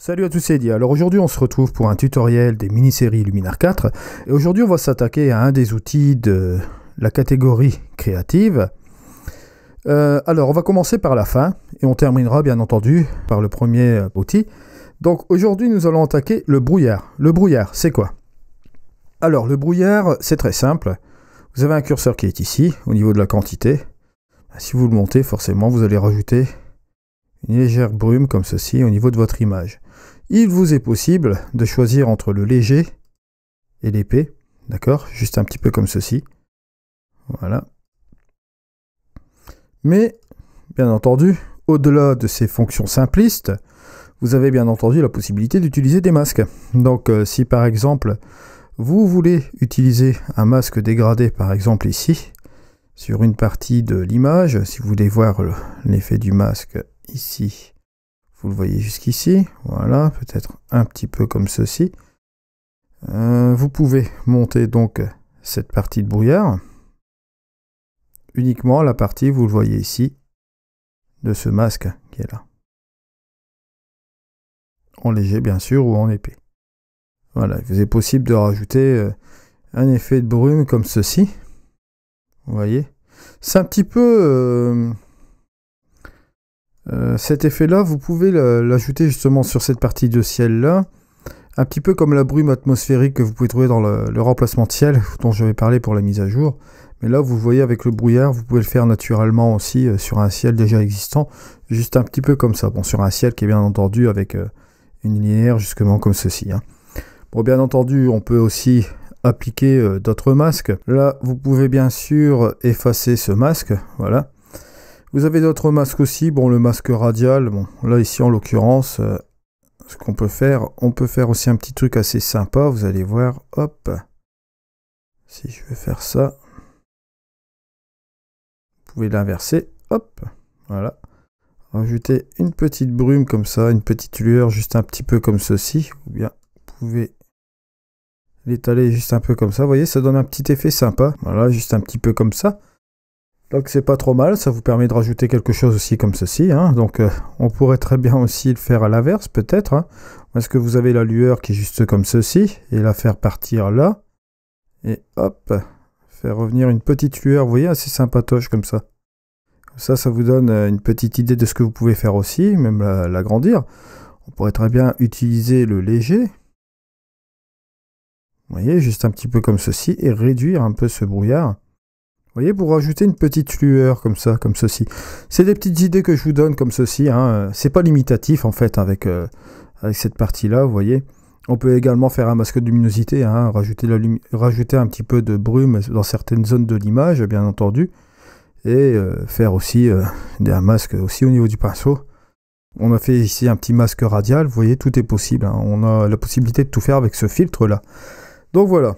Salut à tous, c'est Eddie. Alors aujourd'hui on se retrouve pour un tutoriel des mini-séries Luminar 4 et aujourd'hui on va s'attaquer à un des outils de la catégorie créative. Alors on va commencer par la fin et on terminera bien entendu par le premier outil. Donc aujourd'hui nous allons attaquer le brouillard. Le brouillard c'est quoi? Alors le brouillard c'est très simple. Vous avez un curseur qui est ici au niveau de la quantité. Si vous le montez forcément vous allez rajouter une légère brume comme ceci au niveau de votre image. Il vous est possible de choisir entre le léger et l'épais, d'accord? Juste un petit peu comme ceci. Voilà. Mais, bien entendu, au-delà de ces fonctions simplistes, vous avez bien entendu la possibilité d'utiliser des masques. Donc, si par exemple, vous voulez utiliser un masque dégradé, par exemple ici, sur une partie de l'image, si vous voulez voir l'effet du masque ici, vous le voyez jusqu'ici, voilà, peut-être un petit peu comme ceci. Vous pouvez monter donc cette partie de brouillard, uniquement la partie, vous le voyez ici, de ce masque qui est là. En léger bien sûr ou en épais. Voilà, il vous est possible de rajouter un effet de brume comme ceci. Vous voyez, c'est un petit peu... cet effet-là, vous pouvez l'ajouter justement sur cette partie de ciel-là, un petit peu comme la brume atmosphérique que vous pouvez trouver dans le remplacement de ciel, dont je vais parler pour la mise à jour. Mais là, vous voyez avec le brouillard, vous pouvez le faire naturellement aussi sur un ciel déjà existant, juste un petit peu comme ça. Bon, sur un ciel qui est bien entendu avec une linéaire justement comme ceci. Hein. Bon, bien entendu, on peut aussi appliquer d'autres masques. Là, vous pouvez bien sûr effacer ce masque, voilà. Vous avez d'autres masques aussi, bon le masque radial, bon là ici en l'occurrence, ce qu'on peut faire, on peut faire aussi un petit truc assez sympa, vous allez voir, hop, si je vais faire ça, vous pouvez l'inverser, hop, voilà, rajouter une petite brume comme ça, une petite lueur juste un petit peu comme ceci, ou bien vous pouvez l'étaler juste un peu comme ça, vous voyez, ça donne un petit effet sympa, voilà, juste un petit peu comme ça. Donc c'est pas trop mal, ça vous permet de rajouter quelque chose aussi comme ceci. Hein. Donc on pourrait très bien aussi le faire à l'inverse peut-être. Hein. Parce que vous avez la lueur qui est juste comme ceci, et la faire partir là. Et hop, faire revenir une petite lueur, vous voyez, assez sympatoche comme ça. Comme ça vous donne une petite idée de ce que vous pouvez faire aussi, même l'agrandir. On pourrait très bien utiliser le léger. Vous voyez, juste un petit peu comme ceci, et réduire un peu ce brouillard. Vous voyez, pour rajouter une petite lueur comme ça, comme ceci. C'est des petites idées que je vous donne comme ceci. Hein. C'est pas limitatif en fait avec cette partie-là, vous voyez. On peut également faire un masque de luminosité, hein, rajouter un petit peu de brume dans certaines zones de l'image, bien entendu. Et faire aussi un masque aussi au niveau du pinceau. On a fait ici un petit masque radial, vous voyez, tout est possible. Hein. On a la possibilité de tout faire avec ce filtre-là. Donc voilà,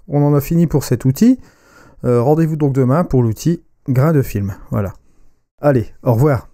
on en a fini pour cet outil. Rendez-vous donc demain pour l'outil grain de film. Voilà. Allez, au revoir.